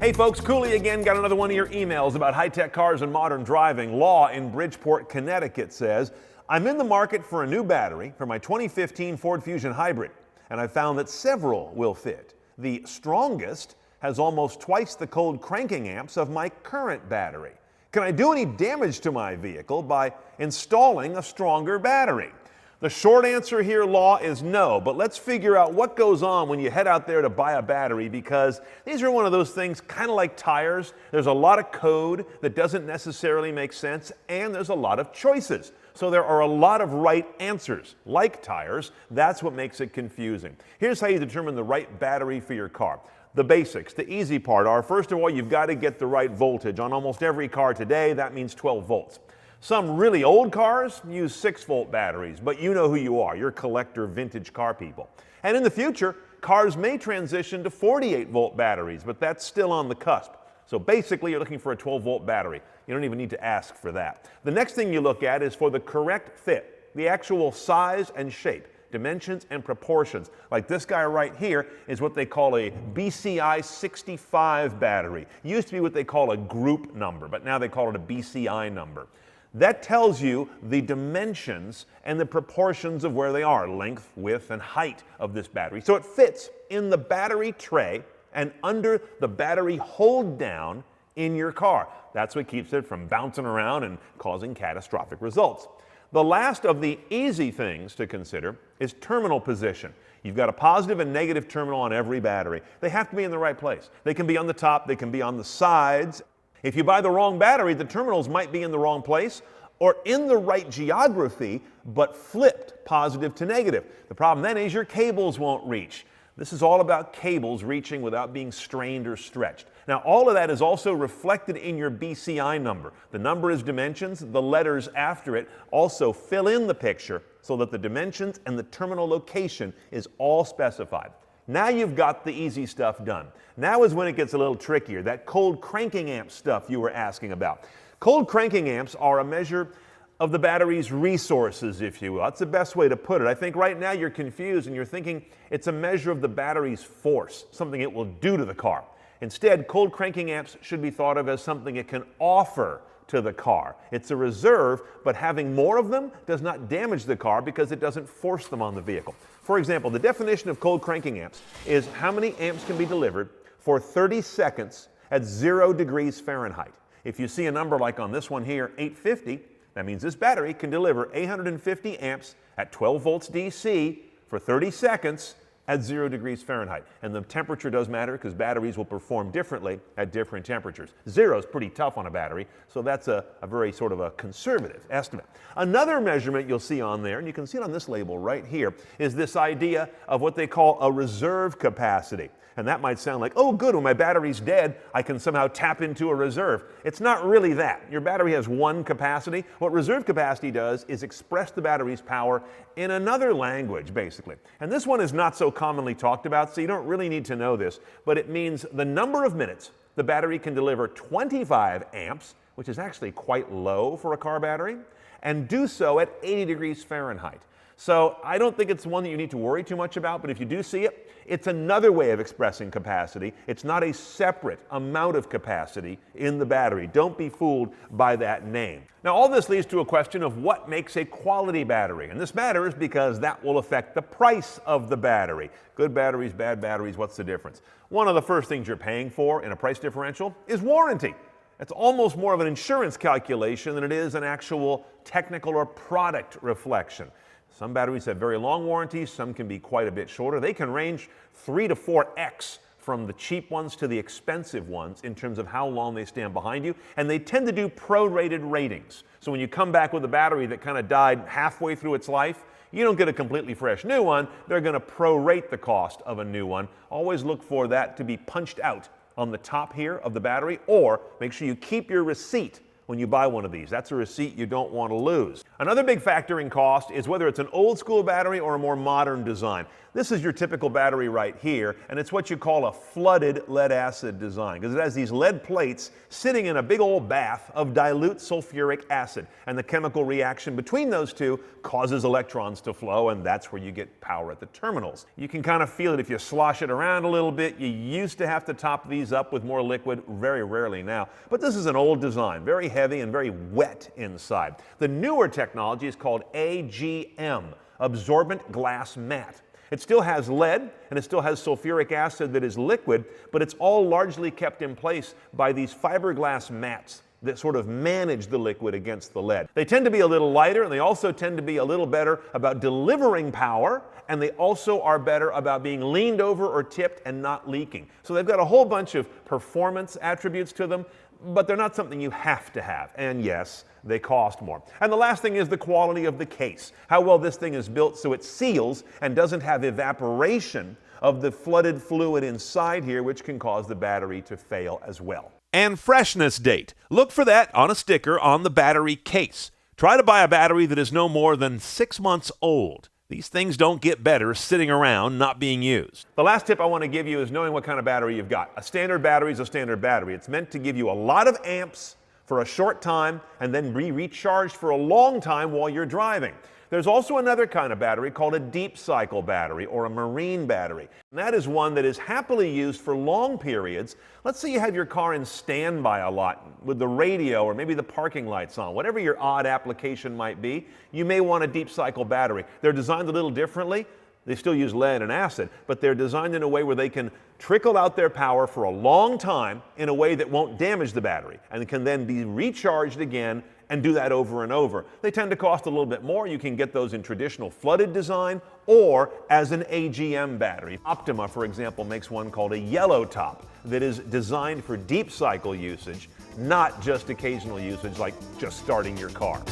Hey folks, Cooley again. Got another one of your emails about high-tech cars and modern driving. Law in Bridgeport, Connecticut says, I'm in the market for a new battery for my 2015 Ford Fusion Hybrid, and I've found that several will fit. The strongest has almost twice the cold cranking amps of my current battery. Can I do any damage to my vehicle by installing a stronger battery? The short answer here, Law, is no, but let's figure out what goes on when you head out there to buy a battery, because these are one of those things kind of like tires. There's a lot of code that doesn't necessarily make sense, and there's a lot of choices. So there are a lot of right answers. Like tires, that's what makes it confusing. Here's how you determine the right battery for your car. The basics, the easy part are, first of all, you've got to get the right voltage. On almost every car today, that means 12 volts. Some really old cars use 6-volt batteries, but you know who you are. You're collector vintage car people. And in the future, cars may transition to 48-volt batteries, but that's still on the cusp. So basically, you're looking for a 12-volt battery. You don't even need to ask for that. The next thing you look at is for the correct fit, the actual size and shape, dimensions and proportions. Like this guy right here is what they call a BCI 65 battery. It used to be what they call a group number, but now they call it a BCI number. That tells you the dimensions and the proportions of where they are, length, width, and height of this battery. So it fits in the battery tray and under the battery hold down in your car. That's what keeps it from bouncing around and causing catastrophic results. The last of the easy things to consider is terminal position. You've got a positive and negative terminal on every battery. They have to be in the right place. They can be on the top, they can be on the sides. If you buy the wrong battery, the terminals might be in the wrong place or in the right geography, but flipped positive to negative. The problem then is your cables won't reach. This is all about cables reaching without being strained or stretched. Now, all of that is also reflected in your BCI number. The number is dimensions. The letters after it also fill in the picture so that the dimensions and the terminal location is all specified. Now you've got the easy stuff done. Now is when it gets a little trickier, that cold cranking amp stuff you were asking about. Cold cranking amps are a measure of the battery's resources, if you will. That's the best way to put it. I think right now you're confused and you're thinking it's a measure of the battery's force, something it will do to the car. Instead, cold cranking amps should be thought of as something it can offer to the car. It's a reserve, but having more of them does not damage the car because it doesn't force them on the vehicle. For example, the definition of cold cranking amps is how many amps can be delivered for 30 seconds at 0 degrees Fahrenheit. If you see a number like on this one here, 850, that means this battery can deliver 850 amps at 12 volts DC for 30 seconds at 0 degrees Fahrenheit. And the temperature does matter because batteries will perform differently at different temperatures. 0 is pretty tough on a battery, so that's a very sort of a conservative estimate. Another measurement you'll see on there, and you can see it on this label right here, is this idea of what they call a reserve capacity. And that might sound like, oh good, when my battery's dead, I can somehow tap into a reserve. It's not really that. Your battery has one capacity. What reserve capacity does is express the battery's power in another language, basically. And this one is not so commonly talked about, so you don't really need to know this, but it means the number of minutes the battery can deliver 25 amps, which is actually quite low for a car battery, and do so at 80 degrees Fahrenheit. So I don't think it's one that you need to worry too much about, but if you do see it, it's another way of expressing capacity. It's not a separate amount of capacity in the battery. Don't be fooled by that name. Now, all this leads to a question of what makes a quality battery. And this matters because that will affect the price of the battery. Good batteries, bad batteries, what's the difference? One of the first things you're paying for in a price differential is warranty. It's almost more of an insurance calculation than it is an actual technical or product reflection. Some batteries have very long warranties, some can be quite a bit shorter. They can range 3 to 4x from the cheap ones to the expensive ones in terms of how long they stand behind you, and they tend to do prorated ratings. So when you come back with a battery that kind of died halfway through its life, you don't get a completely fresh new one. They're going to prorate the cost of a new one. Always look for that to be punched out on the top here of the battery, or make sure you keep your receipt when you buy one of these. That's a receipt you don't want to lose. Another big factor in cost is whether it's an old school battery or a more modern design. This is your typical battery right here, and it's what you call a flooded lead acid design, because it has these lead plates sitting in a big old bath of dilute sulfuric acid, and the chemical reaction between those two causes electrons to flow, and that's where you get power at the terminals. You can kind of feel it if you slosh it around a little bit. You used to have to top these up with more liquid, very rarely now, but this is an old design, very heavy and very wet inside. The newer technology is called AGM, absorbent glass mat. It still has lead and it still has sulfuric acid that is liquid, but it's all largely kept in place by these fiberglass mats that sort of manage the liquid against the lead. They tend to be a little lighter, and they also tend to be a little better about delivering power, and they also are better about being leaned over or tipped and not leaking. So they've got a whole bunch of performance attributes to them, but they're not something you have to have. And yes, they cost more. And the last thing is the quality of the case. How well this thing is built so it seals and doesn't have evaporation of the flooded fluid inside here, which can cause the battery to fail as well. And freshness date. Look for that on a sticker on the battery case. Try to buy a battery that is no more than 6 months old. These things don't get better sitting around not being used. The last tip I want to give you is knowing what kind of battery you've got. A standard battery is a standard battery. It's meant to give you a lot of amps for a short time and then be recharged for a long time while you're driving. There's also another kind of battery called a deep cycle battery or a marine battery. And that is one that is happily used for long periods. Let's say you have your car in standby a lot with the radio or maybe the parking lights on. Whatever your odd application might be, you may want a deep cycle battery. They're designed a little differently. They still use lead and acid, but they're designed in a way where they can trickle out their power for a long time in a way that won't damage the battery and can then be recharged again and do that over and over. They tend to cost a little bit more. You can get those in traditional flooded design or as an AGM battery. Optima, for example, makes one called a yellow top that is designed for deep cycle usage, not just occasional usage like just starting your car.